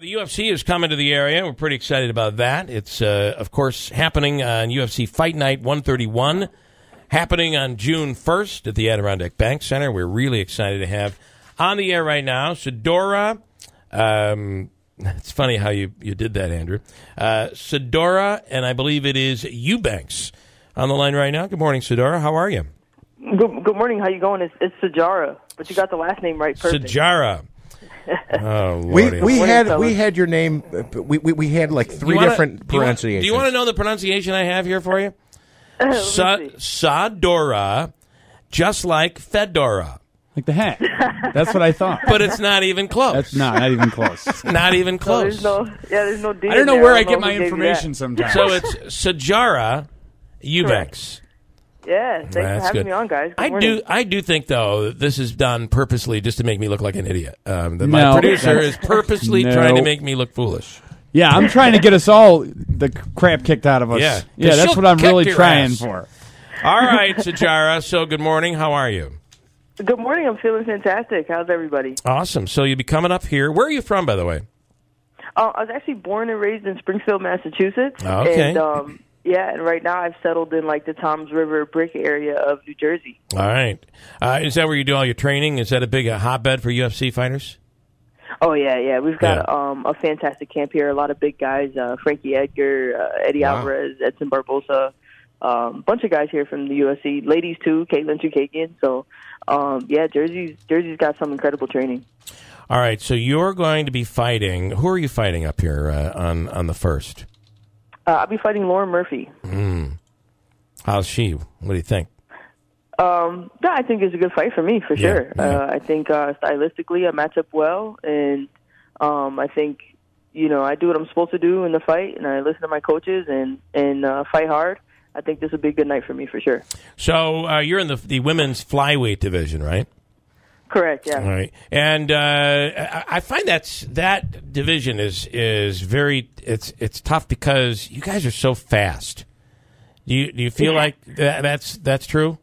The UFC is coming to the area. We're pretty excited about that. It's, of course, happening on UFC Fight Night 131, happening on June 1st at the Adirondack Bank Center. We're really excited to have on the air right now Sijara. It's funny how you did that, Andrew. Sijara, and I believe it is Eubanks on the line right now. Good morning, Sijara. How are you? Good morning. How you going? It's Sijara, but you got the last name right. Perfect. Sijara. Oh, we had your name. We had like three different pronunciations. Do you want to know the pronunciation I have here for you? Sadora, just like Fedora. Like the hat. That's what I thought. But it's not even close. That's not even close. Not even close. There's no D. I don't know where I get my information sometimes. So it's Sijara Eubanks. Yeah, thanks for having me on, guys. I do think, though, that this is done purposely just to make me look like an idiot. My producer is purposely trying to make me look foolish. Yeah, I'm trying to get us all the crap kicked out of us. Yeah, that's what I'm really trying for. All right, Sijara, so good morning. How are you? Good morning. I'm feeling fantastic. How's everybody? Awesome. So you'll be coming up here. Where are you from, by the way? I was actually born and raised in Springfield, Massachusetts. Okay. And, and right now I've settled in like the Toms River Brick area of New Jersey. All right. Is that where you do all your training? Is that a big hotbed for UFC fighters? Oh, yeah. We've got a fantastic camp here. A lot of big guys, Frankie Edgar, Eddie Alvarez, Edson Barbosa, bunch of guys here from the UFC. Ladies, too, Caitlin Chukagian. So, Jersey's got some incredible training. All right, so you're going to be fighting. Who are you fighting up here on the 1st? I'll be fighting Lauren Murphy. How's she? What do you think? I think it's a good fight for me, for sure. Yeah. I think stylistically I match up well, and I think, I do what I'm supposed to do in the fight, and I listen to my coaches and fight hard. I think this will be a good night for me, for sure. So you're in the women's flyweight division, right? Correct, yeah. All right. And I find that division is very it's tough because you guys are so fast. Do you feel like that's true?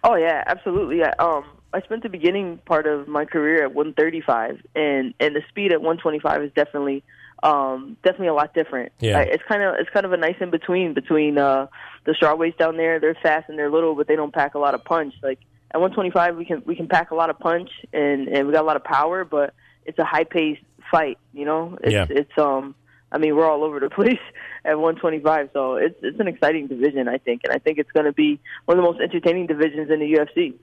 Oh yeah, absolutely. I spent the beginning part of my career at 135, and the speed at 125 is definitely a lot different. Yeah. It's kind of a nice in between the strawweights down there. They're fast and they're little, but they don't pack a lot of punch. Like at 125, we can pack a lot of punch and we got a lot of power, but it's a high paced fight. It's we're all over the place at 125, so it's an exciting division, I think, and I think it's going to be one of the most entertaining divisions in the UFC.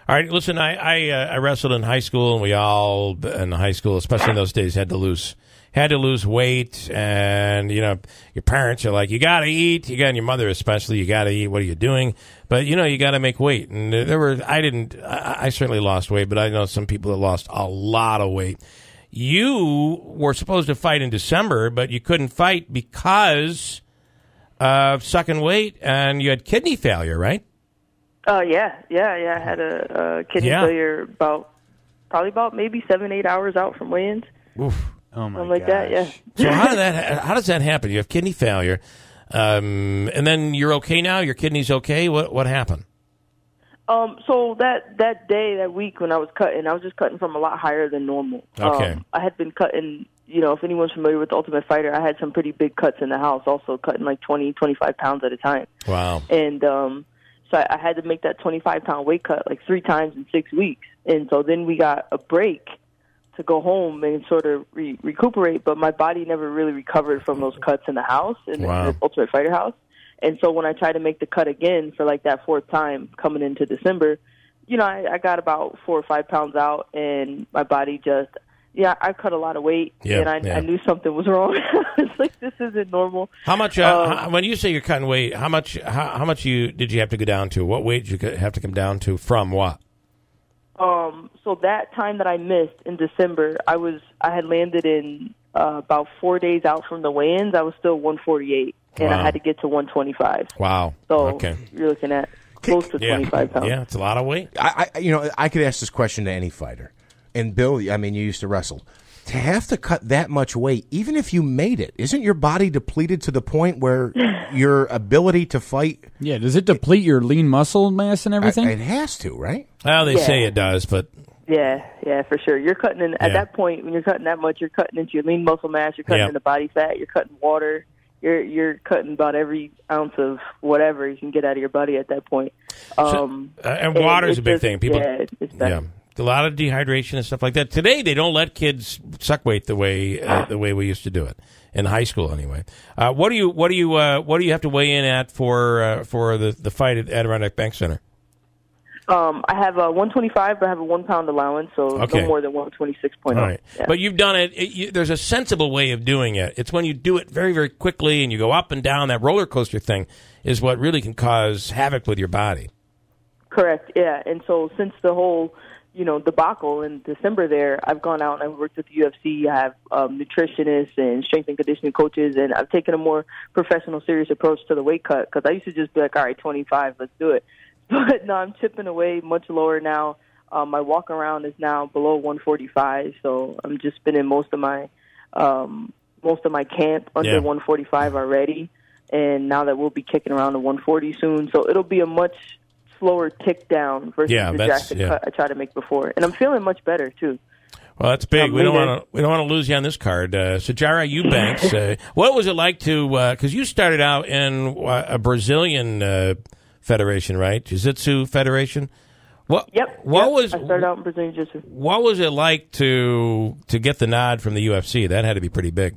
All right, listen, I wrestled in high school, and we all in high school, especially in those days, had to lose weight, and your parents are like, you got to eat, and your mother especially, you got to eat. What are you doing? But you got to make weight, and I certainly lost weight, but I know some people that lost a lot of weight. You were supposed to fight in December, but you couldn't fight because of sucking weight, and you had kidney failure, right? Yeah. I had a kidney failure probably about maybe 7-8 hours out from weigh-ins. Oof. Oh my god! Like that, yeah. So how does that happen? You have kidney failure, and then you're okay now. Your kidney's okay. What happened? So that week when I was just cutting from a lot higher than normal. Okay. I had been cutting. If anyone's familiar with The Ultimate Fighter, I had some pretty big cuts in the house. Also cutting like 20, 25 pounds at a time. Wow. And so I had to make that 25-pound weight cut like 3 times in 6 weeks. And so then we got a break to go home and sort of recuperate, but my body never really recovered from those cuts in the house, in the Ultimate Fighter house. And so when I tried to make the cut again for like that 4th time coming into December, I got about 4 or 5 pounds out, and my body just, I cut a lot of weight, and I knew something was wrong. It's like, this isn't normal. How much, when you say you're cutting weight, how much did you have to go down to? What weight did you have to come down to from what? So that time that I missed in December, I had landed in about 4 days out from the weigh-ins. I was still 148, and I had to get to 125. Wow. So you're looking at close to 25 pounds. Yeah, it's a lot of weight. I could ask this question to any fighter. And Bill, you used to wrestle. To have to cut that much weight, even if you made it, isn't your body depleted to the point where your ability to fight? Yeah, does it deplete your lean muscle mass and everything? It has to, right? Well, they say it does, but Yeah, for sure. You're cutting in at that point when you're cutting that much. You're cutting into your lean muscle mass. You're cutting into body fat. You're cutting water. You're cutting about every ounce of whatever you can get out of your body at that point. And water is a big thing. People, it's bad. A lot of dehydration and stuff like that. Today, they don't let kids suck weight the way we used to do it in high school. Anyway, what do you have to weigh in at for the fight at Adirondack Bank Center? I have a 125, but I have a 1 pound allowance, so no more than 126.0. All right. Yeah. But you've done it. There's a sensible way of doing it. It's when you do it very, very quickly and you go up and down. That roller coaster thing is what really can cause havoc with your body. Correct. Yeah. And so since the whole debacle in December there, I've gone out and I've worked with the UFC. I have nutritionists and strength and conditioning coaches, and I've taken a more professional, serious approach to the weight cut because I used to just be like, all right, 25, let's do it. But no, I'm chipping away much lower now. My walk around is now below 145, so I'm just spending most of my camp under 145 already. And now that we'll be kicking around to 140 soon, so it'll be a much slower tick down versus the drastic cut I tried to make before. And I'm feeling much better too. Well, that's big. We don't want to lose you on this card. Sijara Eubanks, what was it like to? Because you started out in a Brazilian federation, right? Jiu-Jitsu federation. I started out in Brazilian Jiu-Jitsu. What was it like to get the nod from the UFC? That had to be pretty big.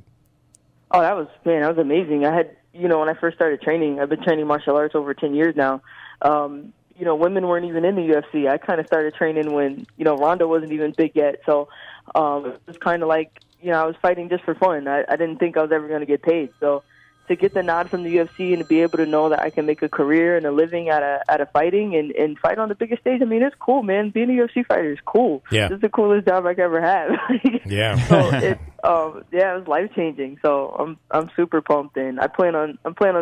Oh, that was amazing. I had, when I first started training, I've been training martial arts over 10 years now. Women weren't even in the UFC. I kind of started training when, Ronda wasn't even big yet. So it was kind of like, I was fighting just for fun. I didn't think I was ever going to get paid. So to get the nod from the UFC and to be able to know that I can make a career and a living out of fighting and fight on the biggest stage, I mean, it's cool, man. Being a UFC fighter is cool. Yeah. This is the coolest job I could ever have. Yeah. So it was life changing. So I'm super pumped, and I'm planning on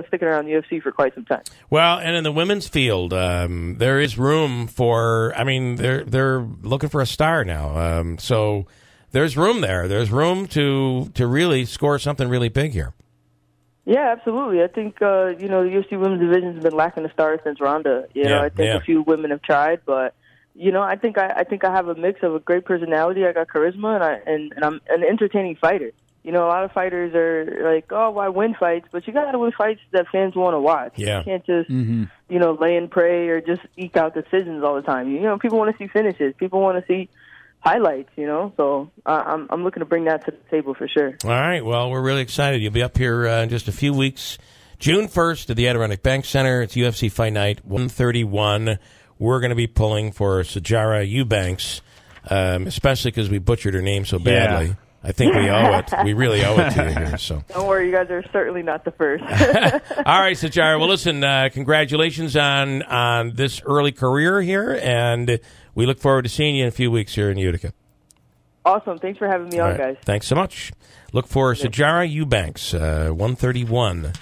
sticking around the UFC for quite some time. Well, and in the women's field, there is room for. I mean, they're looking for a star now. So there's room there. There's room to really score something really big here. Yeah, absolutely. I think the UFC women's division has been lacking a star since Ronda. I think a few women have tried, but I think I have a mix of a great personality. I got charisma, and I'm an entertaining fighter. A lot of fighters are like, oh, why win fights? But you got to win fights that fans want to watch. Yeah. You can't just lay and pray or just eke out decisions all the time. People want to see finishes. People want to see highlights, so I'm looking to bring that to the table for sure. All right, well, we're really excited. You'll be up here in just a few weeks. June 1st at the Adirondack Bank Center. It's UFC Fight Night, 131. We're going to be pulling for Sijara Eubanks, especially because we butchered her name so badly. Yeah. I think we owe it. We really owe it to you here. So don't worry, you guys are certainly not the first. All right, Sijara. Well, listen, congratulations on this early career here, and we look forward to seeing you in a few weeks here in Utica. Awesome. Thanks for having me on, guys. Thanks so much. Look for Sijara Eubanks, 131,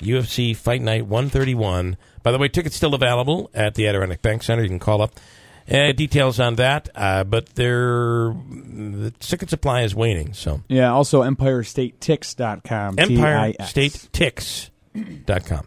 UFC Fight Night 131. By the way, tickets still available at the Adirondack Bank Center. You can call up. Details on that, but the ticket supply is waning. So yeah, also EmpireStateTix.com. EmpireStateTix.com.